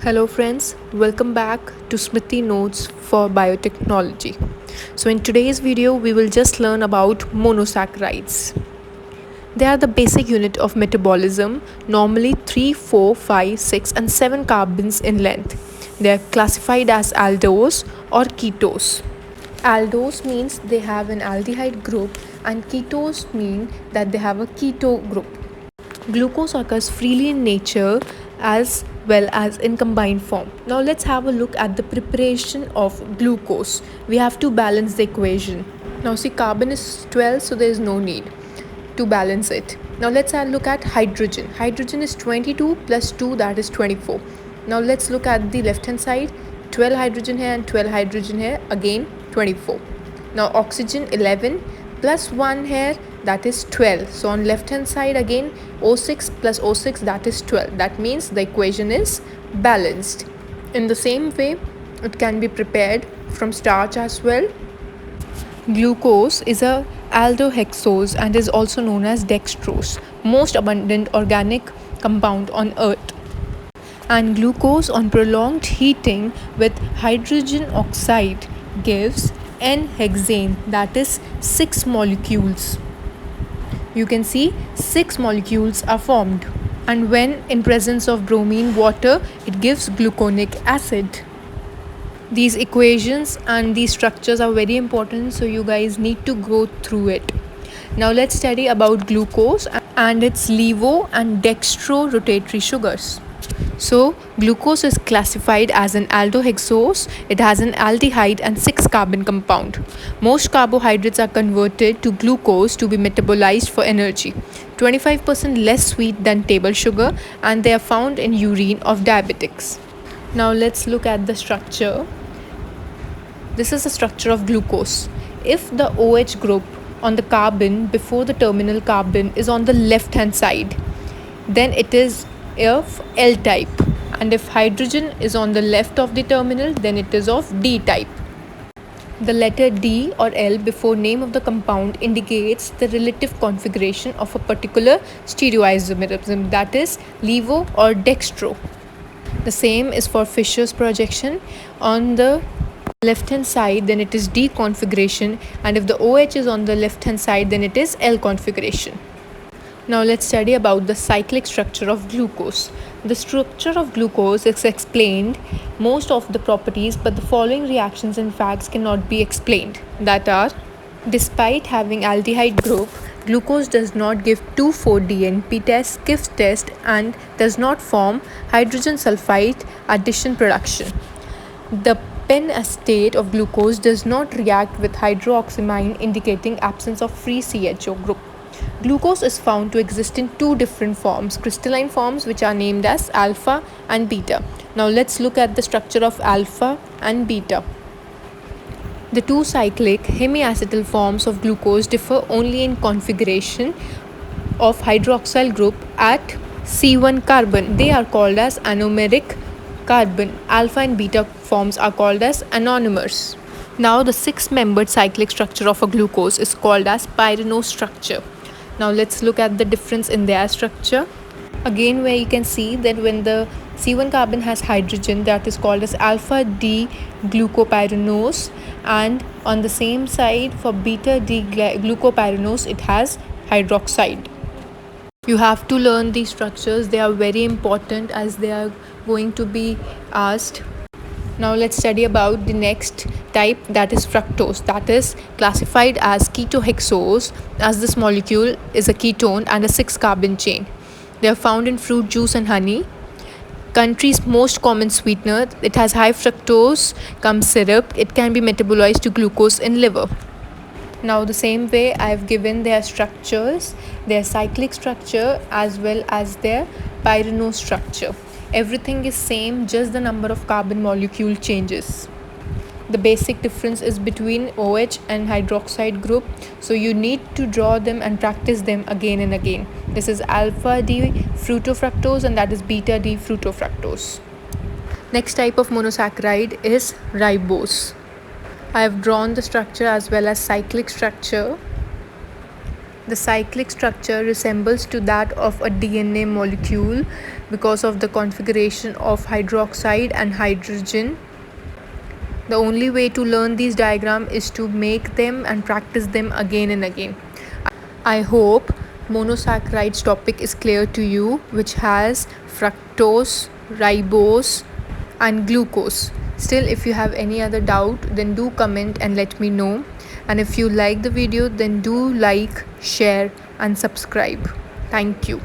Hello friends, welcome back to Smriti Notes for Biotechnology. So in today's video we will just learn about monosaccharides. They are the basic unit of metabolism, normally 3, 4, 5, 6 and 7 carbons in length. They are classified as aldose or ketose. Aldose means they have an aldehyde group and ketose mean that they have a keto group. Glucose occurs freely in nature as well as in combined form. Now let's have a look at the preparation of glucose. We have to balance the equation. Now see, carbon is 12, so there is no need to balance it. Now let's have a look at hydrogen. Hydrogen is 22 plus 2, that is 24. Now let's look at the left hand side. 12 hydrogen here and 12 hydrogen here, again 24. Now oxygen 11 plus 1 here, that is 12. So on left hand side again O6 plus O6, that is 12. That means the equation is balanced. In the same way it can be prepared from starch as well. Glucose is a aldohexose and is also known as dextrose, most abundant organic compound on earth. And glucose on prolonged heating with hydrogen oxide gives N-hexane, that is 6 molecules. You can see 6 molecules are formed, and when in presence of bromine water it gives gluconic acid. These equations and these structures are very important, so you guys need to go through it. Now let's study about glucose and its levo and dextro rotatory sugars. So glucose is classified as an aldohexose. It has an aldehyde and 6 carbon compound. Most carbohydrates are converted to glucose to be metabolized for energy. 25% less sweet than table sugar, and they are found in urine of diabetics. Now let's look at the structure. This is the structure of glucose. If the OH group on the carbon before the terminal carbon is on the left hand side, then it is of L type, and if hydrogen is on the left of the terminal, then it is of D type. The letter D or L before name of the compound indicates the relative configuration of a particular stereoisomerism, that is levo or dextro. The same is for Fischer's projection. On the left hand side, then it is D configuration, and if the OH is on the left hand side, then it is L configuration. Now let's study about the cyclic structure of glucose. The structure of glucose is explained most of the properties, but the following reactions and facts cannot be explained. That are, despite having aldehyde group, glucose does not give 2,4-DNP test, Gibbs test, and does not form hydrogen sulfide addition production. The penacetate of glucose does not react with hydroxyamine, indicating absence of free CHO group. Glucose is found to exist in two different forms, crystalline forms, which are named as alpha and beta. Now let's look at the structure of alpha and beta. The two cyclic hemiacetal forms of glucose differ only in configuration of hydroxyl group at C1 carbon. They are called as anomeric carbon. Alpha and beta forms are called as anonomers. Now the 6-membered cyclic structure of a glucose is called as pyranose structure. Now let's look at the difference in their structure. Again, where you can see that when the C1 carbon has hydrogen, that is called as alpha D glucopyranose, and on the same side for beta D glucopyranose it has hydroxide. You have to learn these structures. They are very important as they are going to be asked. Now let's study about the next type, that is fructose, that is classified as ketohexose, as this molecule is a ketone and a 6-carbon chain. They are found in fruit juice and honey. Country's most common sweetener. It has high fructose cum syrup. It can be metabolized to glucose in liver. Now the same way I have given their structures, their cyclic structure as well as their pyranose structure. Everything is same, just the number of carbon molecule changes. The basic difference is between OH and hydroxide group, so you need to draw them and practice them again and again. This is alpha D frutofructose and that is beta D frutofructose. Next type of monosaccharide is ribose. I have drawn the structure as well as cyclic structure. The cyclic structure resembles to that of a DNA molecule because of the configuration of hydroxide and hydrogen. The only way to learn these diagrams is to make them and practice them again and again. I hope monosaccharides topic is clear to you, which has fructose, ribose and glucose. Still, if you have any other doubt, then do comment and let me know. And if you like the video, then do like, share and subscribe. Thank you.